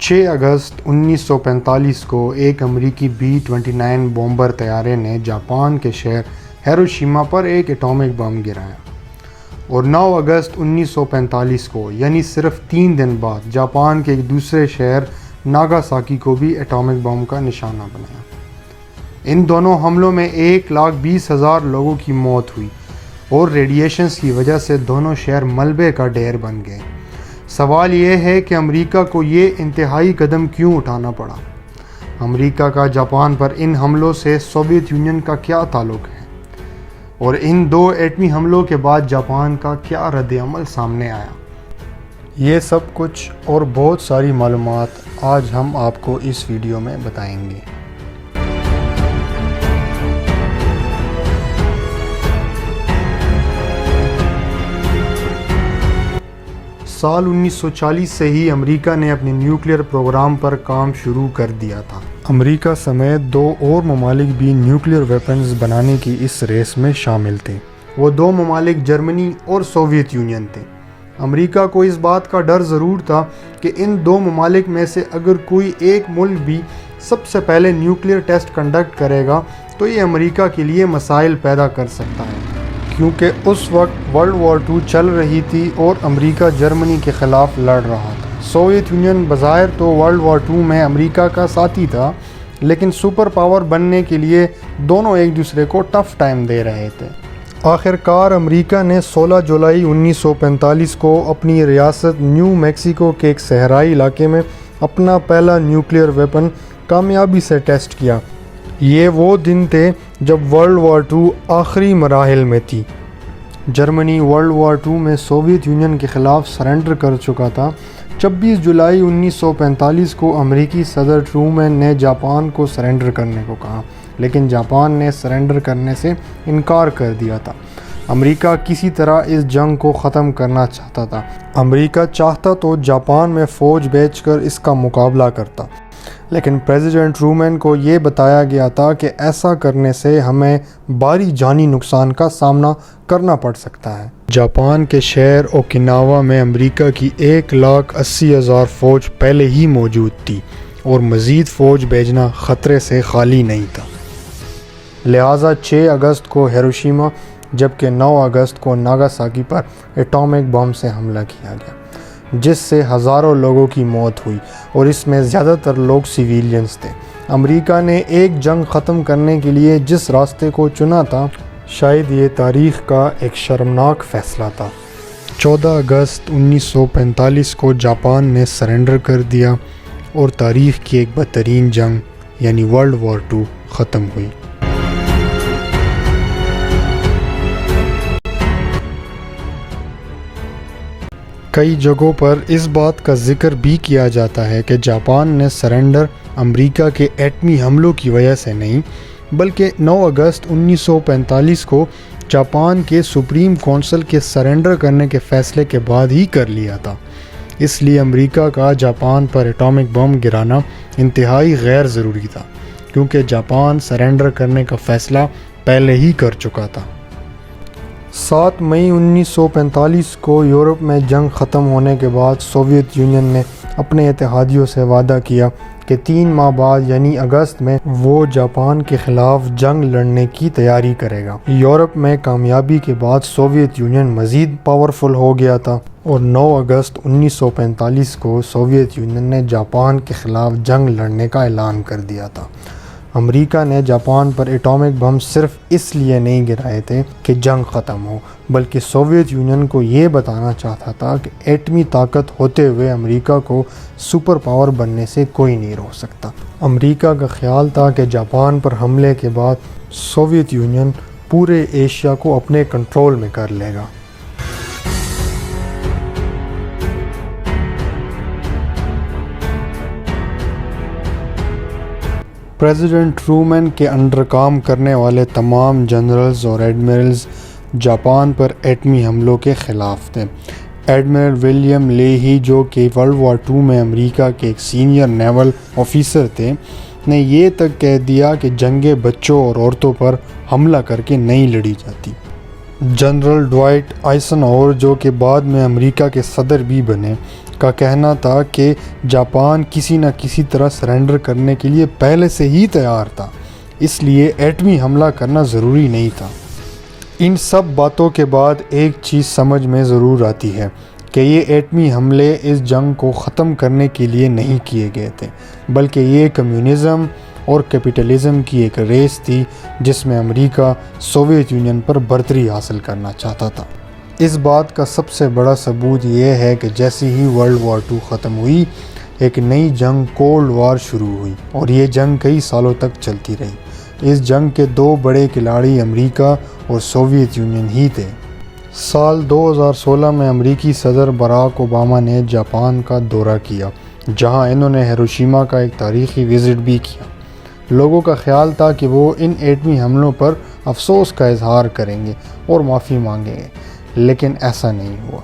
6 اگست 1945 کو ایک امریکی B-29 بومبر طیارے نے جاپان کے شہر ہیروشیما پر ایک ایٹامک بم گرایا، اور 9 اگست 1945 کو یعنی صرف 3 دن بعد جاپان کے ایک دوسرے شہر ناگاساکی کو بھی ایٹامک بم کا نشانہ بنایا۔ ان دونوں حملوں میں 1,20,000 لوگوں کی موت ہوئی اور ریڈیشنز کی وجہ سے دونوں شہر ملبے کا ڈھیر بن گئے۔ سوال یہ ہے کہ امریکہ کو یہ انتہائی قدم کیوں اٹھانا پڑا؟ امریکہ کا جاپان پر ان حملوں سے سوویت یونین کا کیا تعلق ہے؟ اور ان 2 ایٹمی حملوں کے بعد جاپان کا کیا رد عمل سامنے آیا؟ یہ سب کچھ اور بہت ساری معلومات آج ہم آپ کو اس ویڈیو میں بتائیں گے۔ سال 1940 سے ہی امریکہ نے اپنے نیوکلیئر پروگرام پر کام شروع کر دیا تھا۔ امریکہ سمیت 2 اور ممالک بھی نیوکلیئر ویپنز بنانے کی اس ریس میں شامل تھے۔ وہ 2 ممالک جرمنی اور سوویت یونین تھے۔ امریکہ کو اس بات کا ڈر ضرور تھا کہ ان 2 ممالک میں سے اگر کوئی ایک ملک بھی سب سے پہلے نیوکلیئر ٹیسٹ کنڈکٹ کرے گا تو یہ امریکہ کے لیے مسائل پیدا کر سکتا ہے، کیونکہ اس وقت ورلڈ وار 2 چل رہی تھی اور امریکہ جرمنی کے خلاف لڑ رہا تھا۔ سوویت یونین بظاہر تو ورلڈ وار 2 میں امریکہ کا ساتھی تھا، لیکن سپر پاور بننے کے لیے دونوں ایک دوسرے کو ٹف ٹائم دے رہے تھے۔ آخر کار امریکہ نے 16 جولائی 1945 کو اپنی ریاست نیو میکسیکو کے ایک صحرائی علاقے میں اپنا پہلا نیوکلیئر ویپن کامیابی سے ٹیسٹ کیا۔ یہ وہ دن تھے جب ورلڈ وار 2 آخری مراحل میں تھی۔ جرمنی ورلڈ وار 2 میں سوویت یونین کے خلاف سرنڈر کر چکا تھا۔ 26 جولائی 1945 کو امریکی صدر ٹرومین نے جاپان کو سرنڈر کرنے کو کہا، لیکن جاپان نے سرنڈر کرنے سے انکار کر دیا تھا۔ امریکہ کسی طرح اس جنگ کو ختم کرنا چاہتا تھا۔ امریکہ چاہتا تو جاپان میں فوج بھیج کر اس کا مقابلہ کرتا، لیکن پریزیڈنٹ ٹرومین کو یہ بتایا گیا تھا کہ ایسا کرنے سے ہمیں بھاری جانی نقصان کا سامنا کرنا پڑ سکتا ہے۔ جاپان کے شہر اوکیناوا میں امریکہ کی 1,80,000 فوج پہلے ہی موجود تھی اور مزید فوج بھیجنا خطرے سے خالی نہیں تھا۔ لہٰذا 6 اگست کو ہیروشیما جبکہ 9 اگست کو ناگاساکی پر ایٹامک بم سے حملہ کیا گیا، جس سے ہزاروں لوگوں کی موت ہوئی اور اس میں زیادہ تر لوگ سویلینز تھے۔ امریکہ نے ایک جنگ ختم کرنے کے لیے جس راستے کو چنا تھا، شاید یہ تاریخ کا ایک شرمناک فیصلہ تھا۔ 14 اگست 1945 کو جاپان نے سرنڈر کر دیا اور تاریخ کی ایک بدترین جنگ یعنی ورلڈ وار 2 ختم ہوئی۔ کئی جگہوں پر اس بات کا ذکر بھی کیا جاتا ہے کہ جاپان نے سرنڈر امریکہ کے ایٹمی حملوں کی وجہ سے نہیں، بلکہ 9 اگست 1945 کو جاپان کے سپریم کونسل کے سرنڈر کرنے کے فیصلے کے بعد ہی کر لیا تھا۔ اس لیے امریکہ کا جاپان پر ایٹامک بم گرانا انتہائی غیر ضروری تھا، کیونکہ جاپان سرنڈر کرنے کا فیصلہ پہلے ہی کر چکا تھا۔ 7 مئی 1945 کو یورپ میں جنگ ختم ہونے کے بعد سوویت یونین نے اپنے اتحادیوں سے وعدہ کیا کہ 3 ماہ بعد یعنی اگست میں وہ جاپان کے خلاف جنگ لڑنے کی تیاری کرے گا۔ یورپ میں کامیابی کے بعد سوویت یونین مزید پاورفل ہو گیا تھا اور 9 اگست 1945 کو سوویت یونین نے جاپان کے خلاف جنگ لڑنے کا اعلان کر دیا تھا۔ امریکہ نے جاپان پر ایٹامک بم صرف اس لیے نہیں گرائے تھے کہ جنگ ختم ہو، بلکہ سوویت یونین کو یہ بتانا چاہتا تھا کہ ایٹمی طاقت ہوتے ہوئے امریکہ کو سپر پاور بننے سے کوئی نہیں روک سکتا۔ امریکہ کا خیال تھا کہ جاپان پر حملے کے بعد سوویت یونین پورے ایشیا کو اپنے کنٹرول میں کر لے گا۔ پریزیڈنٹ ٹرومین کے انڈر کام کرنے والے تمام جنرلز اور ایڈمرلز جاپان پر ایٹمی حملوں کے خلاف تھے۔ ایڈمرل ولیم لیہی، جو کہ ورلڈ وار 2 میں امریکہ کے ایک سینئر نیول آفیسر تھے، نے یہ تک کہہ دیا کہ جنگیں بچوں اور عورتوں پر حملہ کر کے نہیں لڑی جاتی۔ جنرل ڈوائٹ آئسن ہاور، جو کہ بعد میں امریکہ کے صدر بھی بنے، کا کہنا تھا کہ جاپان کسی نہ کسی طرح سرنڈر کرنے کے لیے پہلے سے ہی تیار تھا، اس لیے ایٹمی حملہ کرنا ضروری نہیں تھا۔ ان سب باتوں کے بعد ایک چیز سمجھ میں ضرور آتی ہے کہ یہ ایٹمی حملے اس جنگ کو ختم کرنے کے لیے نہیں کیے گئے تھے، بلکہ یہ کمیونزم اور کیپٹلزم کی ایک ریس تھی جس میں امریکہ سوویت یونین پر برتری حاصل کرنا چاہتا تھا۔ اس بات کا سب سے بڑا ثبوت یہ ہے کہ جیسے ہی ورلڈ وار 2 ختم ہوئی، ایک نئی جنگ کولڈ وار شروع ہوئی اور یہ جنگ کئی سالوں تک چلتی رہی۔ اس جنگ کے دو بڑے کھلاڑی امریکہ اور سوویت یونین ہی تھے۔ سال 2016 میں امریکی صدر براک اوباما نے جاپان کا دورہ کیا، جہاں انہوں نے ہیروشیما کا ایک تاریخی وزٹ بھی کیا۔ لوگوں کا خیال تھا کہ وہ ان ایٹمی حملوں پر افسوس کا اظہار کریں گے اور معافی مانگیں گے، لیکن ایسا نہیں ہوا۔